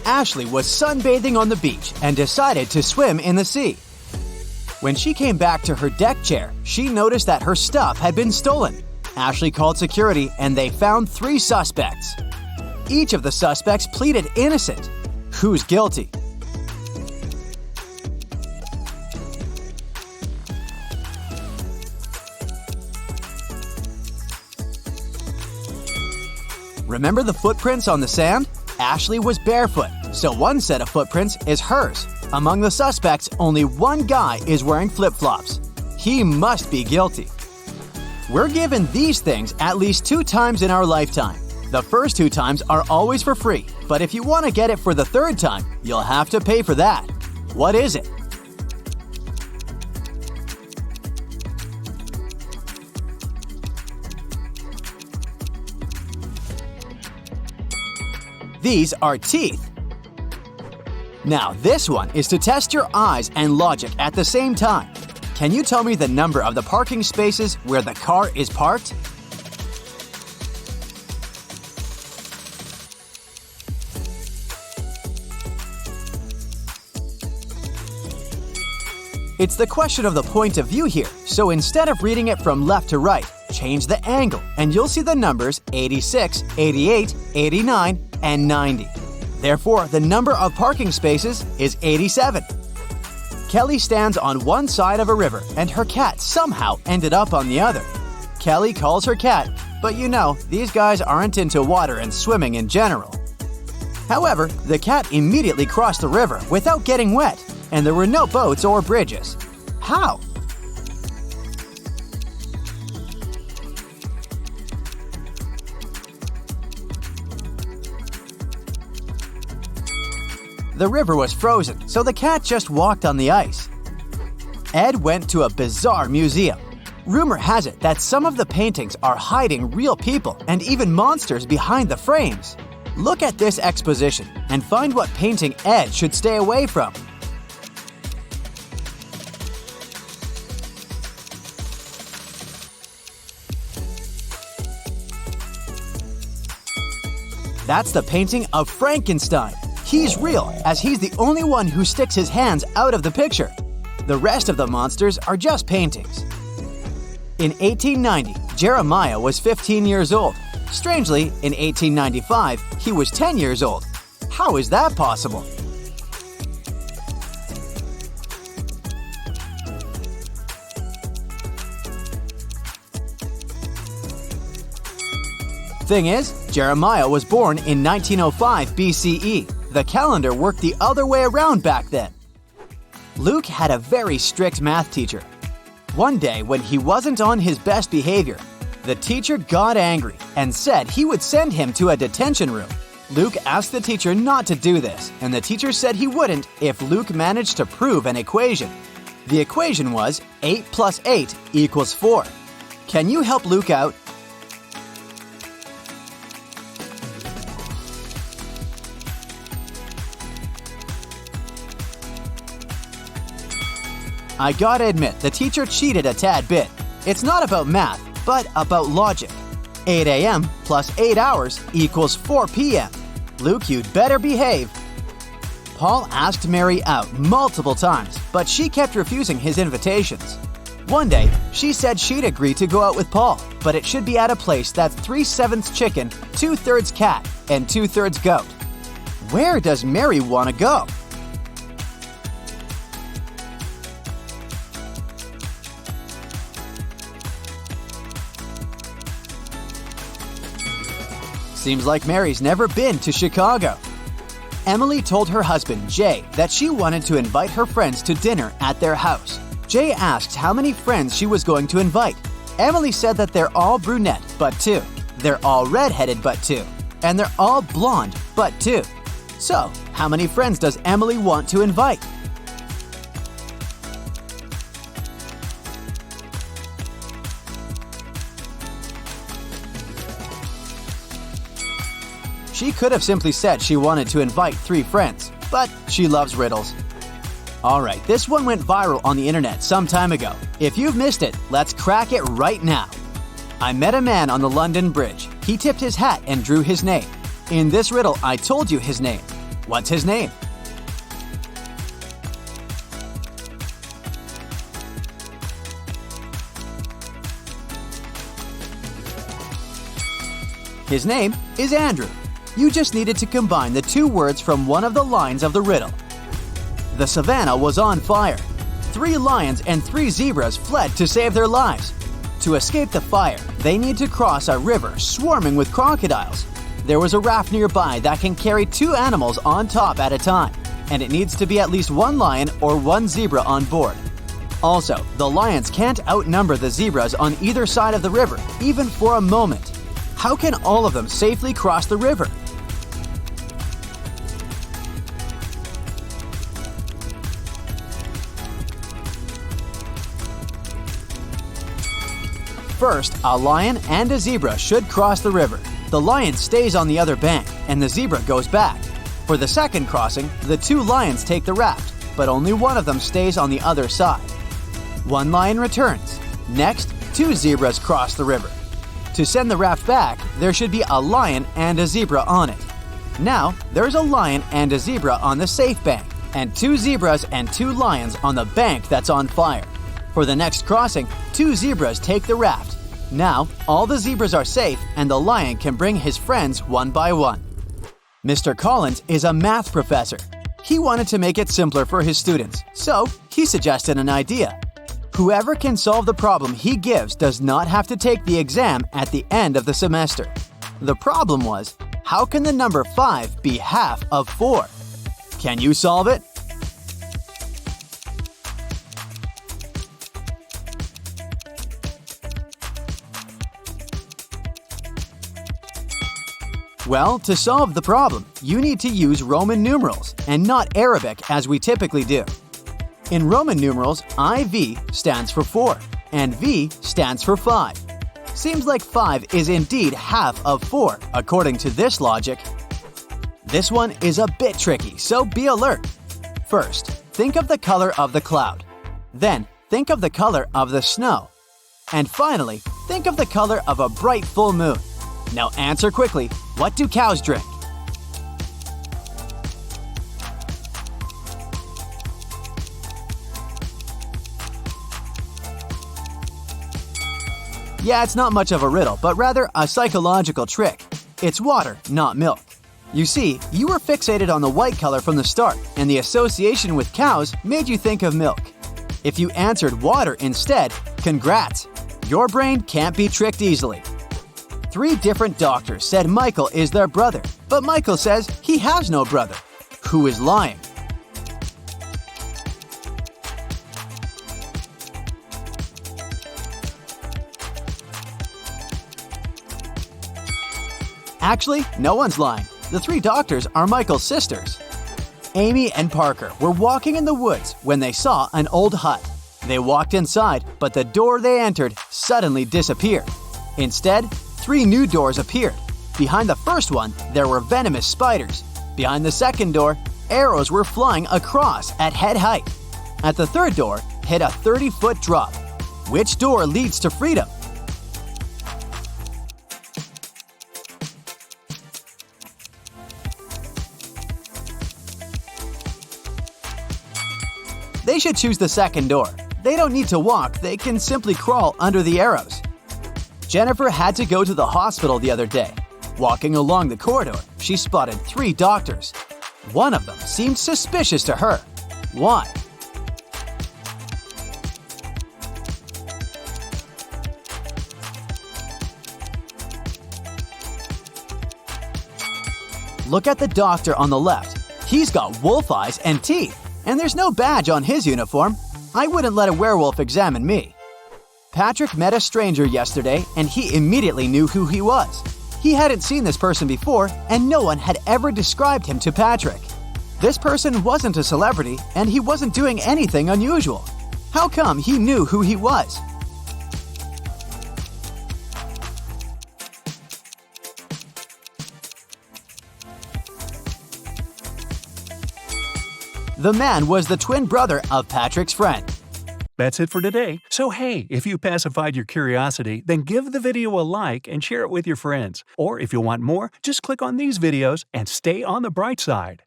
Ashley was sunbathing on the beach and decided to swim in the sea. When she came back to her deck chair, she noticed that her stuff had been stolen. Ashley called security and they found 3 suspects. Each of the suspects pleaded innocent. Who's guilty? Remember the footprints on the sand? Ashley was barefoot, so one set of footprints is hers. Among the suspects, only one guy is wearing flip-flops. He must be guilty. We're given these things at least 2 times in our lifetime. The first 2 times are always for free, but if you want to get it for the 3rd time, you'll have to pay for that. What is it? These are teeth. Now, this one is to test your eyes and logic at the same time. Can you tell me the number of the parking spaces where the car is parked? It's the question of the point of view here, so instead of reading it from left to right, change the angle and you'll see the numbers 86, 88, 89, and 90. Therefore, the number of parking spaces is 87. Kelly stands on one side of a river and her cat somehow ended up on the other. Kelly calls her cat, but you know, these guys aren't into water and swimming in general. However, the cat immediately crossed the river without getting wet, and there were no boats or bridges. How? The river was frozen, so the cat just walked on the ice. Ed went to a bizarre museum. Rumor has it that some of the paintings are hiding real people and even monsters behind the frames. Look at this exposition and find what painting Ed should stay away from. That's the painting of Frankenstein. He's real, as he's the only one who sticks his hands out of the picture. The rest of the monsters are just paintings. In 1890, Jeremiah was 15 years old. Strangely, in 1895, he was 10 years old. How is that possible? Thing is, Jeremiah was born in 1905 BCE. The calendar worked the other way around back then. Luke had a very strict math teacher. One day, when he wasn't on his best behavior, the teacher got angry and said he would send him to a detention room. Luke asked the teacher not to do this, and the teacher said he wouldn't if Luke managed to prove an equation. The equation was 8 plus 8 equals 4. Can you help Luke out? I gotta admit, the teacher cheated a tad bit. It's not about math, but about logic. 8 a.m. plus 8 hours equals 4 p.m. Luke, you'd better behave. Paul asked Mary out multiple times, but she kept refusing his invitations. One day, she said she'd agree to go out with Paul, but it should be at a place that's 3/7 chicken, 2/3 cat, and 2/3 goat. Where does Mary want to go? Seems like Mary's never been to Chicago. Emily told her husband, Jay, that she wanted to invite her friends to dinner at their house. Jay asked how many friends she was going to invite. Emily said that they're all brunette, but 2. They're all redheaded, but 2. And they're all blonde, but 2. So, how many friends does Emily want to invite? She could have simply said she wanted to invite 3 friends, but she loves riddles. Alright, this one went viral on the internet some time ago. If you've missed it, let's crack it right now. I met a man on the London Bridge. He tipped his hat and drew his name. In this riddle, I told you his name. What's his name? His name is Andrew. You just needed to combine the two words from one of the lines of the riddle. The savannah was on fire. 3 lions and 3 zebras fled to save their lives. To escape the fire, they need to cross a river swarming with crocodiles. There was a raft nearby that can carry 2 animals on top at a time, and it needs to be at least 1 lion or 1 zebra on board. Also, the lions can't outnumber the zebras on either side of the river, even for a moment. How can all of them safely cross the river? First, a lion and a zebra should cross the river. The lion stays on the other bank, and the zebra goes back. For the second crossing, the 2 lions take the raft, but only one of them stays on the other side. 1 lion returns. Next, 2 zebras cross the river. To send the raft back, there should be a lion and a zebra on it. Now, there's a lion and a zebra on the safe bank, and 2 zebras and 2 lions on the bank that's on fire. For the next crossing, 2 zebras take the raft. Now, all the zebras are safe and the lion can bring his friends one by one. Mr. Collins is a math professor. He wanted to make it simpler for his students, so he suggested an idea. Whoever can solve the problem he gives does not have to take the exam at the end of the semester. The problem was, how can the number 5 be half of 4? Can you solve it? Well, to solve the problem, you need to use Roman numerals and not Arabic as we typically do. In Roman numerals, IV stands for 4 and V stands for 5. Seems like 5 is indeed half of 4, according to this logic. This one is a bit tricky, so be alert. First, think of the color of the cloud. Then, think of the color of the snow. And finally, think of the color of a bright full moon. Now answer quickly, what do cows drink? Yeah, it's not much of a riddle, but rather a psychological trick. It's water, not milk. You see, you were fixated on the white color from the start, and the association with cows made you think of milk. If you answered water instead, congrats! Your brain can't be tricked easily. 3 different doctors said Michael is their brother, but Michael says he has no brother. Who is lying? Actually, no one's lying. The 3 doctors are Michael's sisters. Amy and Parker were walking in the woods when they saw an old hut. They walked inside, but the door they entered suddenly disappeared. Instead, 3 new doors appeared. Behind the first one, there were venomous spiders. Behind the second door, arrows were flying across at head height. At the third door, hit a 30-foot drop. Which door leads to freedom? They should choose the second door. They don't need to walk, they can simply crawl under the arrows. Jennifer had to go to the hospital the other day. Walking along the corridor, she spotted 3 doctors. One of them seemed suspicious to her. Why? Look at the doctor on the left. He's got wolf eyes and teeth, and there's no badge on his uniform. I wouldn't let a werewolf examine me. Patrick met a stranger yesterday, and he immediately knew who he was. He hadn't seen this person before, and no one had ever described him to Patrick. This person wasn't a celebrity, and he wasn't doing anything unusual. How come he knew who he was? The man was the twin brother of Patrick's friend. That's it for today. So hey, if you pacified your curiosity, then give the video a like and share it with your friends. Or if you want more, just click on these videos and stay on the bright side.